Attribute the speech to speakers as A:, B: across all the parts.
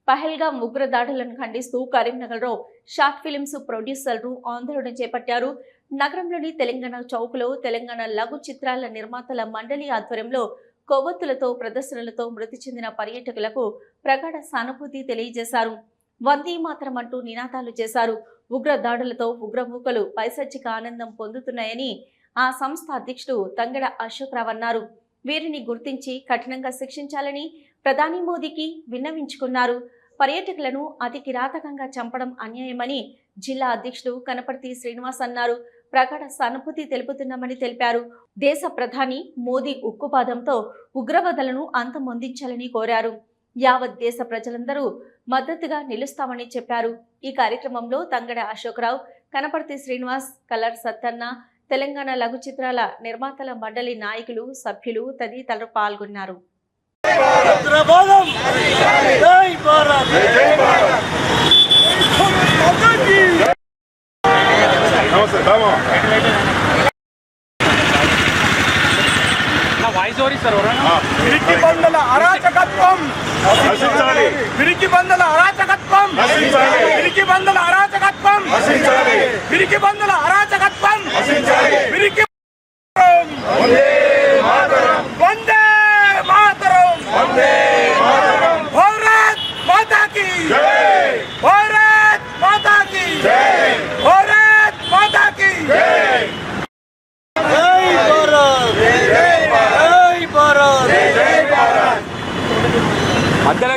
A: పహల్గామ్ ఉగ్రదాడులను ఖండిస్తూ కరీంనగర్లో short films ప్రొడ్యూసర్లు ఆందోళన చేపట్టారు. నగరంలోని తెలంగాణ చౌక్లో తెలంగాణ లఘు చిత్రాల నిర్మాతల మండలి ఆధ్వర్యంలో కొవ్వొత్తులతో ప్రదర్శనలతో మృతి చెందిన పర్యాటకులకు ప్రగాఢ సానుభూతి తెలియజేశారు. వందే మాతరం అంటూ నినాదాలు చేశారు. ఉగ్రదాడులతో ఉగ్రమూకలు పైశాచిక ఆనందం పొందుతున్నాయని ఆ సంస్థ అధ్యక్షుడు తంగెడ అశోక్రావు అన్నారు. వీరిని గుర్తించి కఠినంగా శిక్షించాలని ప్రధాని మోదీకి విన్నవించుకున్నారు. పర్యాటకులను అతి కిరాతకంగా చంపడం అన్యాయమని జిల్లా అధ్యక్షుడు కనపర్తి శ్రీనివాస్ అన్నారు. ప్రగాఢ సానుభూతి తెలుపుతున్నామని తెలిపారు. దేశ ప్రధాని మోదీ ఉక్కుపాదంతో ఉగ్రవాదులను అంతమొందించాలని కోరారు. యావత్ దేశ ప్రజలందరూ మద్దతుగా నిలుస్తామని చెప్పారు. ఈ కార్యక్రమంలో తంగెడ అశోక్రావు, కనపర్తి శ్రీనివాస్, కలర్ సత్తన్న, తెలంగాణ లఘు చిత్రాల నిర్మాతల మండలి నాయకులు, సభ్యులు తదితరులు పాల్గొన్నారు.
B: పిరికి బందల అరాచకత్వం, పిరికి బందల అరాచకత్వం, పిరికి బందల అరాచకత్వం, పిరికి బందల అరాచకత్వం, పిరికి వందే మాతరం, వందే మాతరం, వందే మాతరం, భారత్ మాతా కీ జై, భారత్ మాతా కీ జై, భారత్ మాతా కీ జై, జై భారత్, జై భారత్, జై భారత్. అద్దెల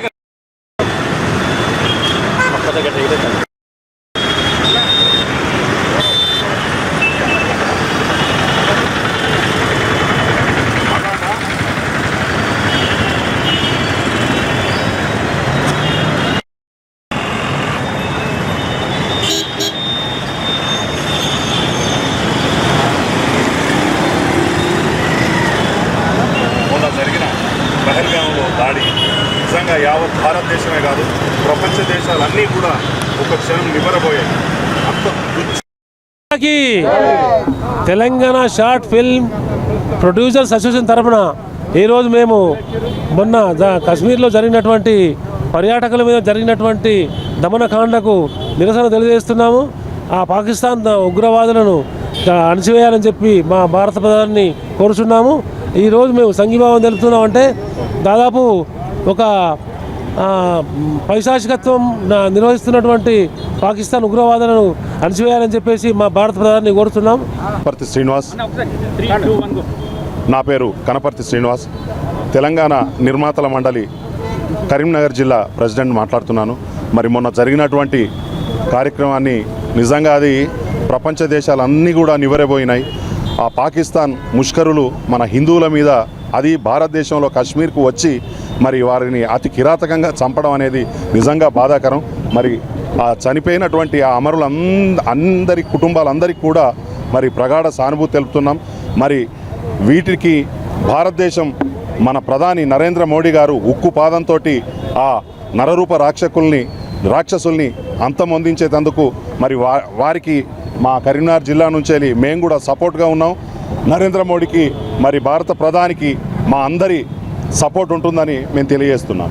C: జరిగిన పహల్గామ్లో దాడి నిజంగా యావత్ భారతదేశమే కాదు, ప్రపంచ దేశాలన్నీ కూడా ఒక క్షణం నిమరబోయాయి.
D: Telangana short film producers association తరఫున ఈరోజు మేము మొన్న కశ్మీర్లో జరిగినటువంటి పర్యాటకుల మీద జరిగినటువంటి దమనకాండకు నిరసన తెలియజేస్తున్నాము. ఆ పాకిస్తాన్ ఉగ్రవాదులను అణచివేయాలని చెప్పి మా భారత ప్రధాని కోరుచున్నాము. ఈరోజు మేము సంఘీభావం తెలుపుతున్నామంటే దాదాపు ఒక పైశాచికత్వం నిర్వహిస్తున్నటువంటి పాకిస్తాన్ ఉగ్రవాదులను అణచివేయాలని చెప్పేసి మా భారత ప్రధాని కోరుతున్నాం.
C: కనపర్తి శ్రీనివాస్, నా పేరు కనపర్తి శ్రీనివాస్, తెలంగాణ నిర్మాతల మండలి కరీంనగర్ జిల్లా ప్రెసిడెంట్ మాట్లాడుతున్నాను. మరి మొన్న జరిగినటువంటి కార్యక్రమాన్ని నిజంగా అది ప్రపంచ దేశాలన్నీ కూడా నివరబోయినాయి. ఆ పాకిస్తాన్ ముష్కరులు మన హిందువుల మీద, అది భారతదేశంలో కాశ్మీర్కు వచ్చి మరి వారిని అతి కిరాతకంగా చంపడం అనేది నిజంగా బాధాకరం. మరి ఆ చనిపోయినటువంటి ఆ అమరుల అందరి కుటుంబాలందరికీ కూడా మరి ప్రగాఢ సానుభూతి తెలుపుతున్నాం. మరి వీటికి భారతదేశం, మన ప్రధాని నరేంద్ర మోడీ గారు ఉక్కు పాదంతో ఆ నరరూప రాక్షసుల్ని అంతమొందించేందుకు మరి వారికి మా కరీంనగర్ జిల్లా నుంచి మేము కూడా సపోర్ట్గా ఉన్నాం. నరేంద్ర మోడీకి, మరి భారత ప్రధానికి మా అందరి సపోర్ట్ ఉంటుందని మేము తెలియజేస్తున్నాం.